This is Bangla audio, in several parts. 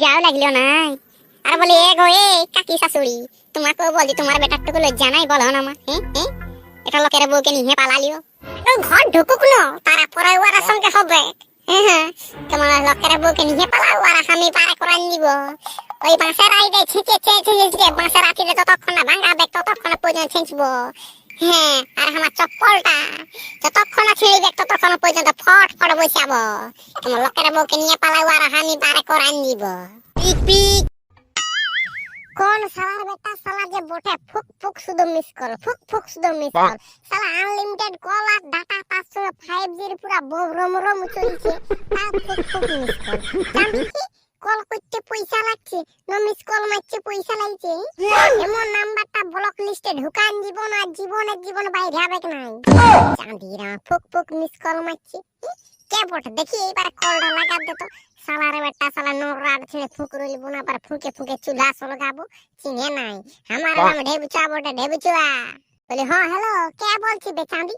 লজ্জাও লাগলো নাই। আর বলে এ গো এ কাকি শাশুড়ি, তোমাকে বলি তোমার বেটারটুকু লজ্জা নাই বলো না মা? এটা লোকের বউকে নিয়ে পালালিও, ঘর ঢুকুক না তারপরে ওর সঙ্গে হবে। হ্যাঁ তোমার লোকের বউকে নিয়ে পালাও আর আমি পারে করান দিব। ওই বাঁশের আইডে ছিঁচে ছিঁচে বাঁশের আটিতে যতক্ষণ না ভাঙাবে ততক্ষণ পর্যন্ত ছিঁচবো। হ্যাঁ আর আমার চপ্পলটা যতক্ষণ ছিঁড়বে ততক্ষণ পর্যন্ত ফট ফট বসাবো। তোমার লোকের বউকে নিয়ে পালাও আর আমি পারে করান দিব। পিক পিক কোন শালার বেটা শালা যে বটে ফুক ফুক শুধু মিস কল, ফুক ফুক শুধু মিস কল। শালা আনলিমিটেড কল আর ডাটা তার সঙ্গে 5G এর পুরো রম রম চলছে, তার ফুক ফুক মিস কল। জানি কি কল করতে পয়সা লাগছে, নো মিস কল মারছে পয়সা লাগছে। এমন নাম্বারটা ব্লক লিস্টে ঢুকান জীবন আর জীবন বাইরে হবে নাই। চাঁদিরা ফুক ফুক মিস কল মারছে। কে বটে দেখি এবার কলটা লাগা দে তো। শালার বেটা শালা নোংরা ছেলে ফুক রইব না, আবার ফুকে ফুকে চুলা সলগাবো। চিনে নাই আমার নাম ঢেবুচা বটে, ঢেবুচুয়া। বলি হ্যাঁ হ্যালো কে বলছি বে চাঁদি?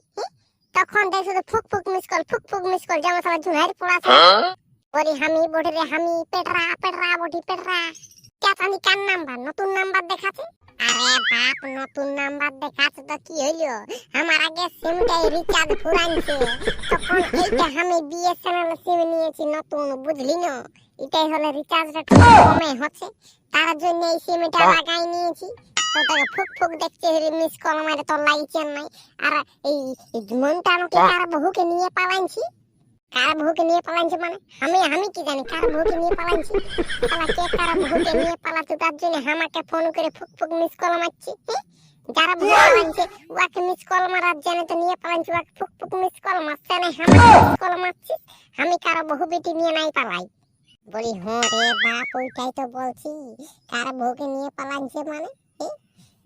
তখন দেখ শুধু ফুক ফুক মিস কল, ফুক ফুক মিস কল, যেমন শালা ঝুনারি পড়াছে। বলি আমি বটে রে, আমি পেটরা পেটরা বটি পেটরা। কে চাঁদি কার নাম্বার? নতুন নাম্বার দেখাচ্ছে। আরে বাপ নতুন নাম্বার দেখাচ্ছে তো কি হইলো? আমার আগে সিমটাই রিচার্জ ফুরাইছে, তখন এইটা আমি বিএসএনএল সিম নিয়েছি নতুন, বুঝলি না? এটাই হলো রিচার্জটা কমে হচ্ছে, তার জন্য এই সিমটা লাগাই নিয়েছি। তো দেখো ফুক ফুক দেখছে মিস কল মারে তো লাগছে নাই। আর এই মনটা নাকি কার বহুকে নিয়ে পালাইছি। কার বহুকে নিয়ে পালাইছে মানে আমি কি জানি কার বহুকে নিয়ে পালাইছি। শালা কে কার বহুকে নিয়ে পালাতো তার জন্য আমাকে ফোন করে ফুক ফুক মিস কল মারছি। যারা বহু পালাইছে ওকে মিস কল মারার জন্য তো নিয়ে পালাইছি, ওকে ফুক ফুক মিস কল মারছে না, আমাকে মিস কল মারছি। আমি কার বহু বেটি নিয়ে নাই পালাই। বলি হ্যাঁ রে বাপ ওইটাই তো বলছি, কার বহুকে নিয়ে পালাইছে মানে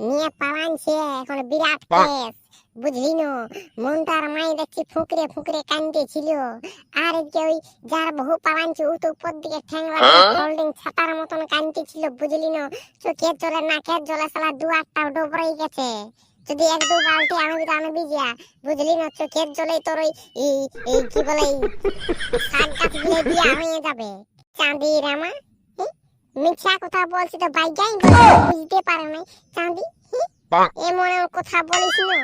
নিয়ে পালাইছে। এখন বিরাট কেস, বুঝলি না? মনটার মাই দেখছি ফুকরে ফুকরে কান্দতেছিল। আর যে ওই যার বহু পালাইছে ও তো উপর দিকে ঠ্যাং লাগিয়ে হোল্ডিং ছাতার মতন কান্দতেছিল, বুঝলি না? চোখের জলে নাকের জলে শালা দু আটটাও ডোবরাই গেছে। যদি এক দু বালতি আনবি যা, বুঝলি না? চোখের জলেই তোর ওই কি বলে শাক গাছ গুলো দিয়ে হয়ে যাবে। চাঁদি রামা মিথ্যা কথা বলছি তো বাইজাই বুঝতে পারে নাই। চাঁদি এমন কথা বলিস না,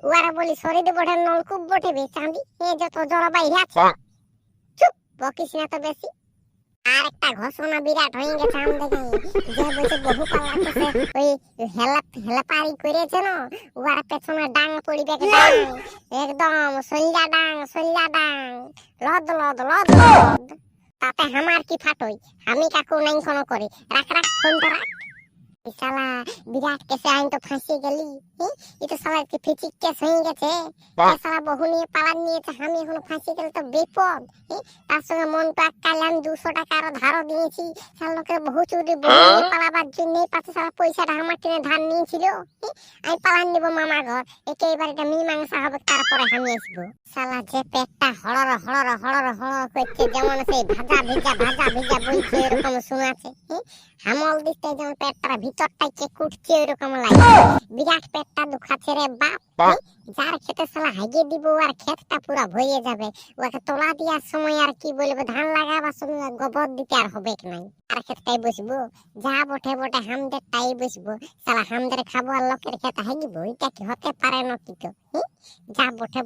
ওরা বলি শরীর বটে নলকূপ বটে বে চাঁদি, যত জল বাইরে আছে। চুপ বকিস না তো বেশি। আর একটা ঘোষণা বিরাট হয়ে গেছে আমাদের, যে বলছে বহু পাল্লাতে ওই হেলাপারি করেছে না, ওর পেছনে ডাং পড়িবে একদম সল্লা ডাং লদ লদ লদ লদ। তাতে আমার কি ফাটই, আমি কাকু নাই কোনো করে। রাখ ফোনটা রাখ। শালা বিরাট কেসে আইন তো ফাঁসিয়ে গেলি। এটা শালা কি ফিচিক কেস হয়ে গেছে। শালা বহু নিয়ে পালান নিয়েছে, আমি এখন ফাঁসিয়ে গেলে তো বিপদ। তার সঙ্গে মনটা কালাম 200 টাকা আরো ধারও দিয়েছি। শালা লোকের বহু চুরি বহু নিয়ে পালাবার জন্য পাশে শালা পয়সাটা আমার টেনে ধার নিয়েছিল। আমি পালান দিব মামার ঘর, একেবারে মীমাংসা হবে, তারপরে আমি আসবো। শালা যে পেটটা হড়র করছে, যেমন সেই ভাজা ভিজা বইছে এরকম শোনাচ্ছে। হামল দিতে যেমন পেটটা ভিতরটাকে কুটছে ওইরকম লাগে। বিরাট পেটটা দুখাচ্ছে রে বাপ। যার খেতে শালা হাগিয়ে দিব আর ক্ষেতটা পুরো ভরিয়ে যাবে। ওকে তোলা দেওয়ার সময় আর কি বলবো, ধান লাগাবার সময় গোবর দিতে আর হবে কি নাই। আর ক্ষেতটাই বসবো, যা বটে হামদের তাই বসবো। শালা হামদের খাবো আর লোকের খেতে হাগিব, এটা কি হতে পারে না? কি তো যা বটে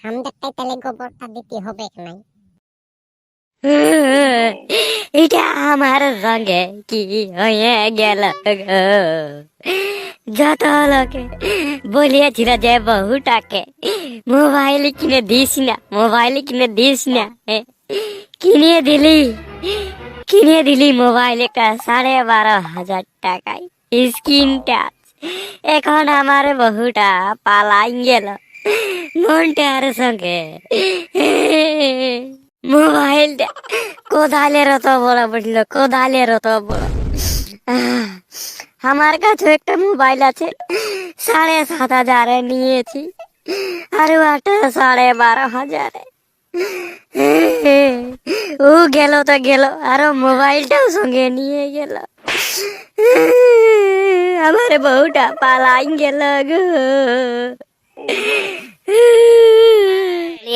হামদেরটাই তাহলে গোবরটা দিতে হবে কি নাই। এটা আমার সঙ্গে কি হয়ে গেল গো? যত লোকে বলিয়েছিল যে বহুটাকে মোবাইল কিনে দিস না, কিনে দিলি মোবাইল একটা 12,500 টাকায় স্ক্রিন টাচ। এখন আমার বহুটা পালাই গেল মনটার সঙ্গে। মোবাইলটা কোদালের অত বড় বুঝলো, আমার কাছে একটা মোবাইল আছে 7,500 নিয়েছি, আর একটা 12,500। ও গেল তো গেল, আরো মোবাইলটাও সঙ্গে নিয়ে গেল। আমার বউটা পালাই গেল গো।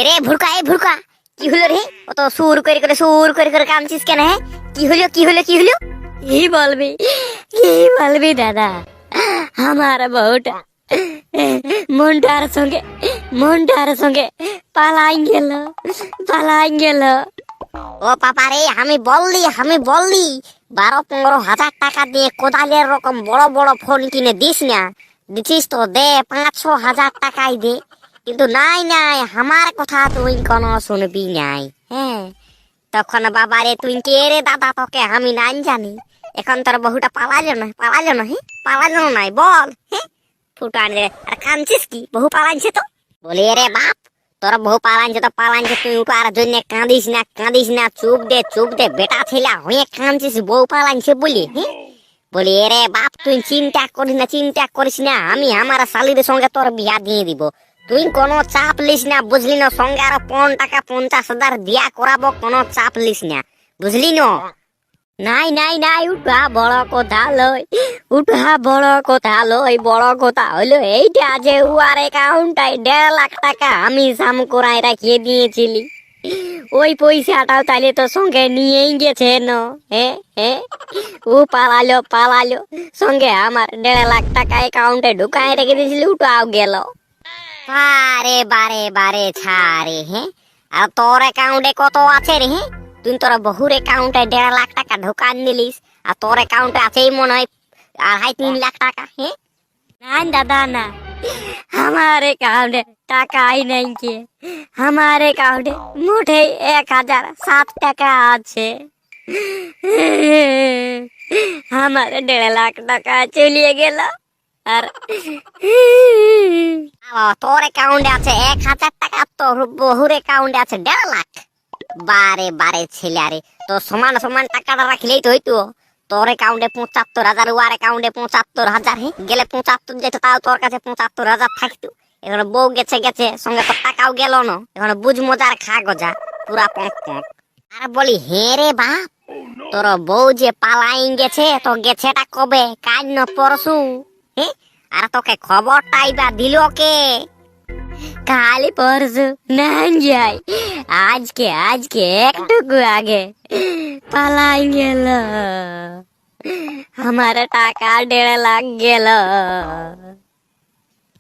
রে ভুরকা কি হলো রে? অত সুর করে কাঁদছিস কেন? কি কি হলো কি হলো কি হলো? কি বলবি দাদা, আমার বউটা মনটার সঙ্গে পালাই গেল। ও বাবা রে, আমি বললি 12-15 হাজার টাকা দিয়ে কোদালের রকম বড় বড় ফোন কিনে দিস না। দিছিস তো দে, 5-6 হাজার টাকাই দে। কিন্তু নাই আমার কথা তুই কোনো শুনবি নাই। হ্যাঁ, তখন বাবা রে তুই কে রে দাদা, তোকে আমি নাই জানি। এখন তোর বহুটা পালালো না পালালো নাই বল। হ্যাঁ, ফুটান রে, আর কাঁদছিস কি? বহু পালাইছে তো। বলি রে বাপ, তোর বউ পালাইছে তো পালাইছে, তুই আর জন্য কাঁদিস না, চুপ দে বেটা ছেলা হয়ে কাঁদছিস বউ পালাইছে বলি। হ্যাঁ, বলি রে বাপ, তুই চিন্তা করিস না, আমি আমার শালির সঙ্গে তোর বিয়া দিয়ে দিব। তুই কোনো চাপ লিস না, বুঝলি না? সঙ্গে আরো 50,000 দিয়া করাবো, কোনো চাপ লিস না, বুঝলি না? নাই, উঠা বড় কথা হলো এইটা যে উয়ার অ্যাকাউন্টে 1.5 লাখ টাকা আমি সাম করায় রাখিয়ে দিয়েছিলি, ওই পয়সাটাও তাইলে তো সঙ্গে নিয়েই গেছে না। হ্যাঁ, ও পালালো সঙ্গে আমার 1.5 লাখ টাকা অ্যাকাউন্টে ঢুকায় রেখে দিয়েছিলি, ওটাও গেল। বারে ছাড়ে। হ্যাঁ, আর তোর অ্যাকাউন্টে কত আছে রে? হ্যাঁ, তুই তোর বহুর অ্যাকাউন্টে 1.5 লাখ টাকা ঢোকান দিলিস, আর তোর অ্যাকাউন্টে আছেই মনে হয় 2.5-3 লাখ টাকা। হ্যাঁ, না দাদা না, আমার অ্যাকাউন্টে টাকাই নাই কে, আমার অ্যাকাউন্টে মোটেই 1,007 টাকা আছে। আমার 1.5 লাখ টাকা চলিয়ে গেল। আর তোর অ্যাকাউন্টে আছে 1,000 টাকা, তোর বহুর অ্যাকাউন্টে আছে 1.5 লাখ। বারে ছেলে, আরে তো সমান টাকাটা রাখলেই তো হইতো। তোর অ্যাকাউন্টে 75,000, ওর অ্যাকাউন্টে 75,000। হ্যাঁ, গেলে 75 যেত, তাও তোর কাছে 75,000 থাকতো। এখন বউ গেছে সঙ্গে তোর টাকাও গেল না। এখন বুঝ মজার খা গজা পুরা পক। আর বলি হ্যাঁ রে বাপ, তোর বউ যে পালাই গেছে, তো গেছেটা কবে? কাল না পরশু। হ্যাঁ, আর তোকে খবরটাই বা দিল কে? কাল পরশু না যাই, আজকে একটুকু আগে পালাই গেল, আমার টাকা 1.5 লাখ গেল।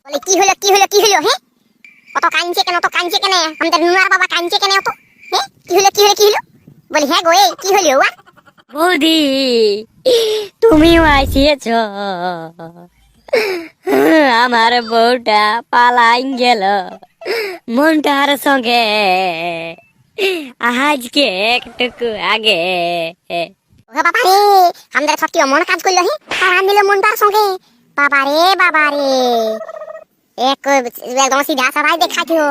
বলি কি হলো? হ্যাঁ, কত কাঁদছে কেন? আমাদের নুনার বাবা কাঁদছে কেন তো? হ্যাঁ, কি হলো? বলি হ্যাঁ গো, এই কি হলো? বৌদি, তুমিও আসিয়েছ, আমার বউটা পালাই গেল মনটার সঙ্গে আজকে একটুকু আগে। ওরে বাবা রে, আমাদের সত্যি মন কাজ করলো। হ্যাঁ, আর নিল মনটার সঙ্গে। বাবা রে, একদম সিধা সাধাই দেখাইছো,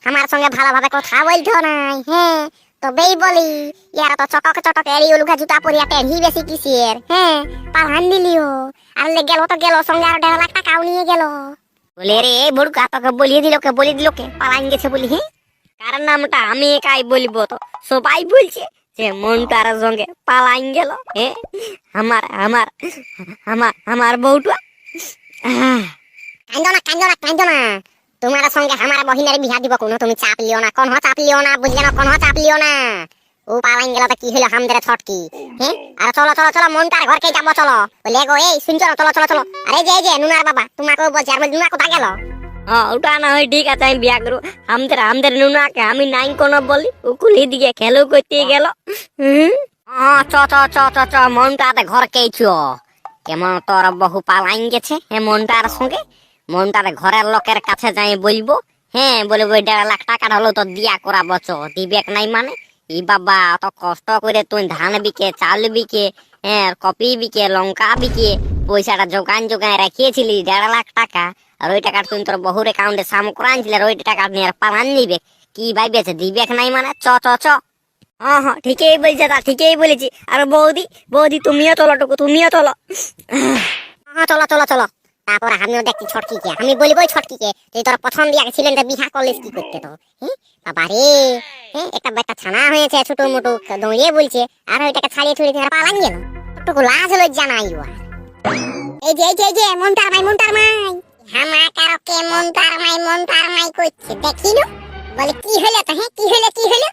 আমার সঙ্গে ভালোভাবে কথা বলছো নাই। হ্যাঁ, তবেই বলি ইয়ারা তো চটক এরি উলুঘা জুতা পরিয়া টেনহি বেশি কিসের। হ্যাঁ, পালান দিলিও, আর গেল তো গেল, সঙ্গে আর 1.5 লাখ টাকাও নিয়ে গেল। বলে রে এই বুড়কা, তোকে বলিয়ে দিল কে পালান গেছে বলি? হ্যাঁ, কার নামটা আমি একাই বলবো তো সবাই বলছে যে মনটার সঙ্গে পালাই গেল। হ্যাঁ, আমার বউটা। কান্দো না, তোমার সঙ্গে আমার বহিনের বিয়া দিব কোনো, তুমি চাপ লিও না, বুঝলে না? চাপ লিও না। ও পালাইন গেল তো কি হলো আমাদের ছটকি? হ্যাঁ, আর চলো মনটার ঘরকে যাবো, চলো। বলে গো এই শুন, চলো। আরে যে নুনার বাবা তোমাকেও বলছি, আর নুনা কোথায় গেল? ওটা না হয় ঠিক আছে, আমি বিয়া করবো। আমাদের নুনাকে আমি নাই কোনো বলি, উকুলি দিকে খেলো করতে গেল। চ মনটাতে ঘরকেই চ। কেমন তোর বহু পালাইন গেছে? হ্যাঁ, মনটার ঘরের লোকের কাছে যাই বলবো। হ্যাঁ, বলবো 1.5 লাখ টাকা হলো তো দিয়া করাবো, দিবে নাই মানে? ই বাবা, অত কষ্ট করে তুই ধান বিকে, চাল বিকে, হ্যাঁ, কপি বিকে, লঙ্কা বিকে পয়সাটা যোগান রাখিয়েছিলি 1.5 লাখ টাকা, আর ওই টাকা তুই তোর বহুর অ্যাকাউন্টে সাম করাইছিল, আর ওই টাকা নিয়ে পালান নিবে। কি ভাইবেছে দিবে নাই মানে? চ হ্যাঁ, ঠিকই বলছে, ঠিকই বলেছি। আর বৌদি তুমিও চলো, তুমিও চলো। চলো। তারপর আমিও দেখছি ছটকিকে, আমি বলবো ছটকিকে যে তোর প্রথম বিয়া ছিলেন বিহা কলেজ কি করতে তো? হ্যাঁ বাবা রে, হ্যাঁ, একটা ছানা হয়েছে ছোট মোটো, দৌড়িয়ে বলছে, আর ওইটাকে ছাড়িয়ে ছুড়িয়ে পালান গেল। একটু লাজ লজ্জা নাই ওর। এই যে মনটার মাই হামাকারকে মনটার মাই করছে, দেখিলো? বলে কি হলো তো? হ্যাঁ, কি হলো?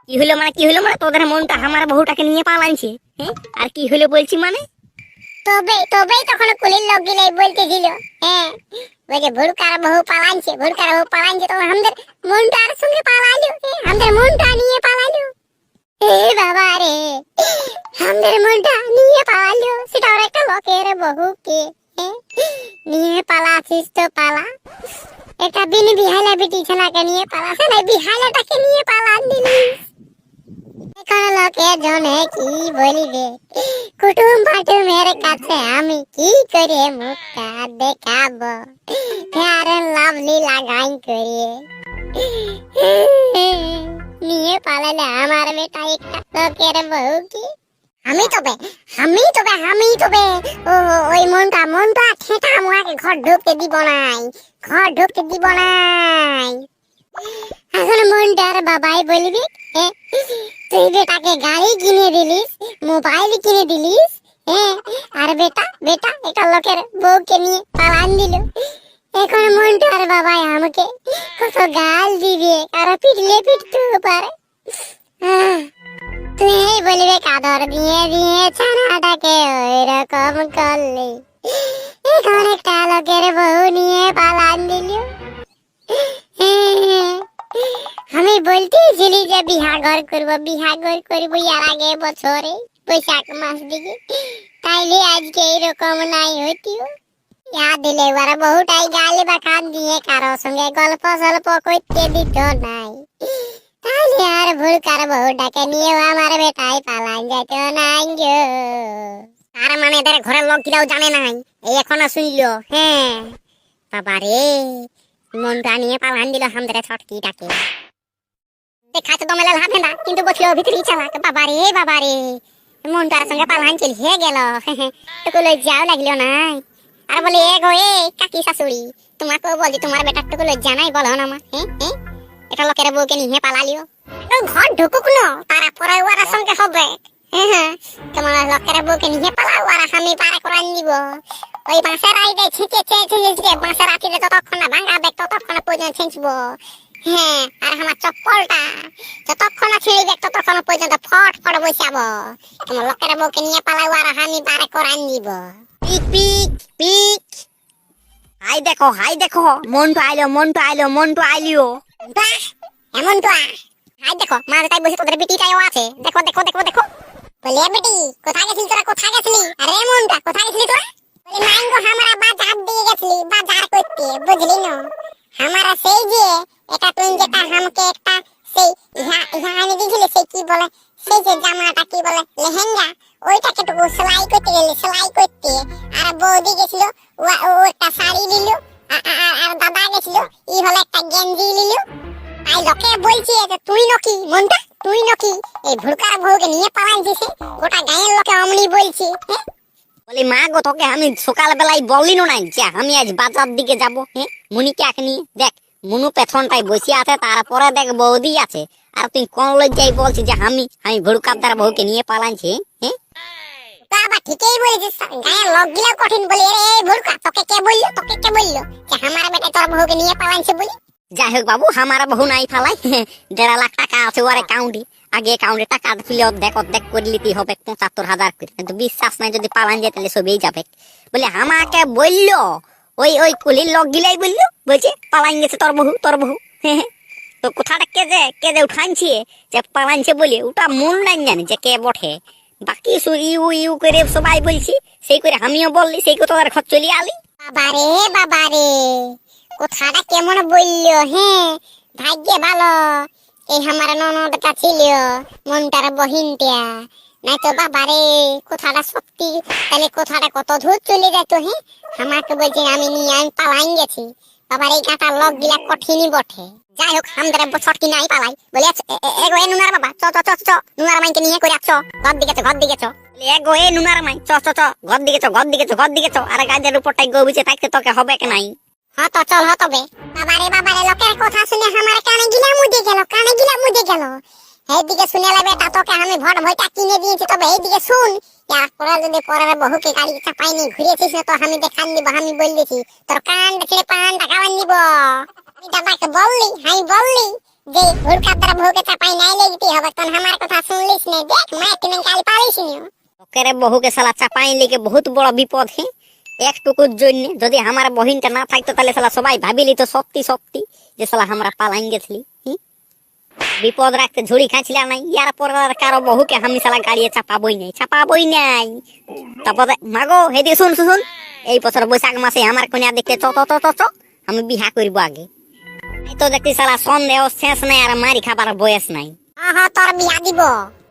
কি হলো মানে কি হলো মানে তোদের মনটা আমার বহুটাকে নিয়ে পালাইছে, হ্যাঁ? আর কি হলো বলছি মানে? তবেই তখন কুলির লোক গিলে বলতেছিল, হ্যাঁ ওই যে ভুলকার বহু পালাইছে, ভুলকার বহু পালাইছে, তো আমাদের মনটার সঙ্গে পালাইলো, আমাদের মনটা নিয়ে পালাইলো। এ বাবা রে, আমাদের মনটা নিয়ে পালাইলো, সেটা ওর একটা লোকের বহুকে নিয়ে পালাছিস তো পালা। একটা বিনি বিহাইলা বিটি ছেলেকে নিয়ে পালাছে না, বিহাইলাটাকে নিয়ে পালান দিলিস। এখন লোকের জনে কি বলিবে, কুটুম পাটুমের কাছে আমি কি করে মুখটা দেখাবো, ফেয়ার লাভলি লাগাই করে নিয়ে পালালে আমার বেটা একটা লোকের বউ কি। আমি তবে ও ওই মনটা ঠেটা আমাকে ঘর ঢুকতে দিব নাই, ঘর ঢুকতে দিব নাই। এখন মনটার বাবাই বলবি, তুই বেটাকে গাড়ি কিনে দিলিস, মোবাইল কিনে দিলিস, আর বেটা এটা লোকের বউকে নিয়ে পালান দিল। এখন মনটার বাবাই আমাকে কত গাল দিবে, কারো পিটলে পিটতেও পারে। তুই বলবে কাদর দিয়ে দিয়ে ছানাটাকে ওই রকম করলি, এখন একটা লোকের বউ নিয়ে পালান দিল। আমি বলতেছিলি যে বিহাঘর করবো এর আগে বছরে বৈশাখ মাস দিকে, তাইলে আজকে এইরকম নাই হইতিও। ইয়া দিলে ওরা বহুটাই গালি বা কান দিয়ে কারো সঙ্গে গল্প সল্প করতে দিত নাই, তাহলে আর ভুলকার বহুটাকে নিয়েও আমার বেটাই পালান যেত নাই গো। আর মানে এদের ঘরের লোক গিলাও জানে নাই, এই এখনো শুনলো। হ্যাঁ বাবা রে, মনটা নিয়ে পালান দিল আমাদের ছটকিটাকে। দেখাতে তো মেলা লাভে না, কিন্তু বসলো ভিতরে চালাক। বাবা রে মনটার সঙ্গে পালান চল হয়ে গেল, টুকু লজ্জাও লাগলো নাই। আর বলে এ গো এ কাকি শাশুড়ি, তোমাকে বলছি তোমার বেটার টুকু লজ্জা নাই বলো না মা, এটা লোকের বউকে নিয়ে পালালিও। ঘর ঢুকুক না, তারা পরে ওরা সঙ্গে হবে। তোমার লোকের বউকে নিয়ে পালাও, ওরা আমি পারে করান দিব। ওই বাঁশের আইডে ছিঁচে বাঁশের আটিতে ততক্ষণ না ভাঙাবে, ততক্ষণ পর্যন্ত ছিঁচবো। হ্যাঁ, আর আমার চপ্পলটা যতক্ষণ ছিঁড়বে ততক্ষণ পর্যন্ত ফট ফট বসাবো। তোমার লোকের বউকে নিয়ে পালাও, আর আমি পারে করান দিব। পিক পিক পিক, হাই দেখো মন্টু আইলিও। বাহ, এমন তো হাই দেখো মাঝে তাই বসে তোদের বিটিটাও আছে, দেখো বলে বেটি কোথায় গেছিলি তোরা, কোথায় গেছিলি? আরে মনটা কোথায় গেছিলি তোরা? বলে নাই গো আমরা বাজার দিয়ে গেছিলি, বাজার করতে, বুঝলি না? আমরা সেই যে এটা তুই যেটা আমাকে একটা সেই ইহা এনে দিয়েছিলি, সেই কি বলে, সেই যে জামাটা কি বলে লেহেঙ্গা, ওইটাকে টুকু সেলাই করতে গেলি, সেলাই করতে। আর বৌদি গেছিল ও একটা শাড়ি দিল, আর দাদা গেছিল ই হলো একটা গেঞ্জি নিল। তাই লোকে বলছি যে তুই নকি মনটা, তুই নকি এই ভুলকার বউকে নিয়ে পালাইছিস, গোটা গায়ের লোকে অমনি বলছি। বলি মা গো, তোকে আমি সকালবেলায় বললি নাই যে আমি আজ বাজার দিকে যাবো? মুনিকে নিয়ে দেখ, মুনু পেছনটাই বসে আছে, তারপরে দেখ বৌদি আছে, আর তুই কোন লজ্জাই বলছি যে আমি ভুলকার বউকে নিয়ে পালাইছি? বাবা ঠিকই বলেছিস, গায়ের লোক গিলা কঠিন বলি। রে ভুলকা, তোকে কে বললো যে আমার বেটা তোর বউকে নিয়ে পালাইছে বলি? যাই হোক বাবু, আমার বহু নাই ফালাই, 1.5 লাখ টাকা আছে ওর অ্যাকাউন্টে। আগে অ্যাকাউন্টে টাকা দিলে অর্ধেক করে নিতে হবে 75,000 করে, কিন্তু বিশ্বাস নাই যদি পালান যায় তাহলে সবই যাবে। বলে আমাকে বললো ওই কুলির লোক গিলাই বলছে পালান গেছে তোর বহু। তো কোথাটা কে যে উঠানছে যে পালানছে বলে, ওটা মন নাই জানি যে কে বটে। বাকি ইউ করে সবাই বলছি, সেই করে আমিও বললি, সেই কথা ঘর চলে আলি। বাবারে কথাটা কেমন বললো, ভাগ্যে ভালো এই আমার ননদটা ছিল, মনটার বহিনটা, নাই তো বাবারে কথাটা সত্যি, তাহলে কথাটা কত দূর চলে যেত। আমাকে বলছি আমি পালাই গেছি। বাবার এই গাঁটার লোক গিলা কঠিনই বটে। যাই হোক আমাদের ছটকি নাই পালাই, বলে এগো এ নুনার বাবা চ নুনার মাইকে নিয়ে করে আছো ঘর দিকে চ। এগো এ নুনার মাই চ ঘর দিকে চ। আর গাছের উপরটাই গবুচে থাকতে তোকে হবে কি নাই? হ্যাঁ তো চল হবে। বাবারে লোকের কথা শুনে আমার কানে গিলা মুদে গেল। এইদিকে শুনে বেটা তোকে আমি ভয়টা কিনে দিয়েছি, তবে এইদিকে শুন, এরপরে যদি পরের বহুকে গাড়ি চাপাইনি ঘুরেছিস না তো আমি দেখান দিব, আমি বল দিছি তোর কানটা ছেড়ে পানটা খাওয়ান দিব। আমি দাদাকে বললি যে ভুলকার দ্বারা বউকে চাপাই নাই লেগতি হবে তখন আমার কথা শুনলিস না দেখ মা তুমি কাল পালিস নি লোকের বহুকে শালা চাপাই লিখে বহুত বড় বিপদ হে একটুকুর জন্য যদি আমার বহিনটা না থাকতো তাহলে শালা সবাই ভাবিলি তো সত্যি সত্যি যে শালা আমরা পালাইন গেছিলি বিপদ রাখতে ঝুড়ি খাঁচলা নাই ইয়ার পর আর কারো বহুকে আমি শালা গাড়িয়ে চাপাবই নাই তারপরে মাগো হেদি শুন শুন এই বছর বৈশাখ মাসে আমার কন্যা দেখতে চ আমি বিহা করবো আগে এই তো দেখতে শালা সন্দেহ শেষ নাই আর মারি খাবার বয়স নাই হ্যাঁ তোর বিয়া দিব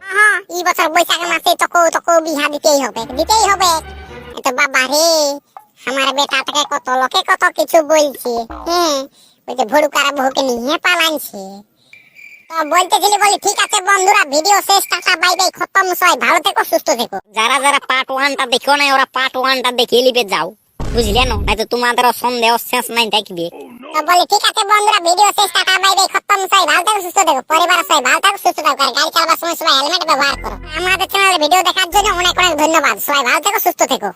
হ্যাঁ এই বছর বৈশাখ মাসে তোকে বিয়া দিতেই হবে তো বাবা রে আমার বেটাটাকে কত লোকে কত কিছু বলছে ওই যে ভুলকার বউকে নিয়ে পালাইছে তো বলতেছিলি বলি ঠিক আছে বন্ধুরা ভিডিও শেষ টাটা বাই বাই খতম সবাই ভালো থেকো সুস্থ থেকো যারা যারা পার্ট 1টা দেখো না ওরা পার্ট 1টা দেখে লিবে যাও বুঝলে না নাই তো তোমাদের সন্দেহ শেষ নাই দেখবে তো বলি ঠিক আছে বন্ধুরা ভিডিও শেষ টাটা বাই বাই খতম সবাই ভালো থেকো সুস্থ থেকো পরিবার সবাই ভালো থেকো সুস্থ থেকো আর গাড়ি চালাবার সময় সবাই হেলমেট ব্যবহার করো আমাদের চ্যানেলে ভিডিও দেখার জন্য অনেক অনেক ধন্যবাদ সবাই ভালো থেকো সুস্থ থেকো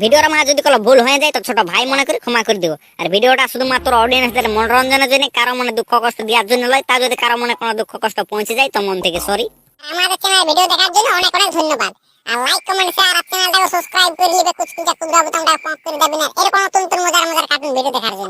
ভিডিওর মাঝে যদি কোনো ভুল হয়ে যায় তো ছোট ভাই মনে করে ক্ষমা করে দিও আর ভিডিওটা শুধুমাত্র অডিয়েন্সদের মনোরঞ্জনের জন্য কারো মনে দুঃখ কষ্ট দেওয়ার জন্য নয় তা যদি কারো মনে কোনো দুঃখ কষ্ট পৌঁছে যায় তো মন থেকে সরি আমাদের চ্যানেলে ভিডিও দেখার জন্য অনেক অনেক ধন্যবাদ আর লাইক কমেন্ট শেয়ার আর চ্যানেলটাকে সাবস্ক্রাইব করে দিবে কুচকুচা কুদরা বোতামটা ক্লিক করে দেবেন এরকম নতুন নতুন মজার মজার কার্টুন ভিডিও দেখার জন্য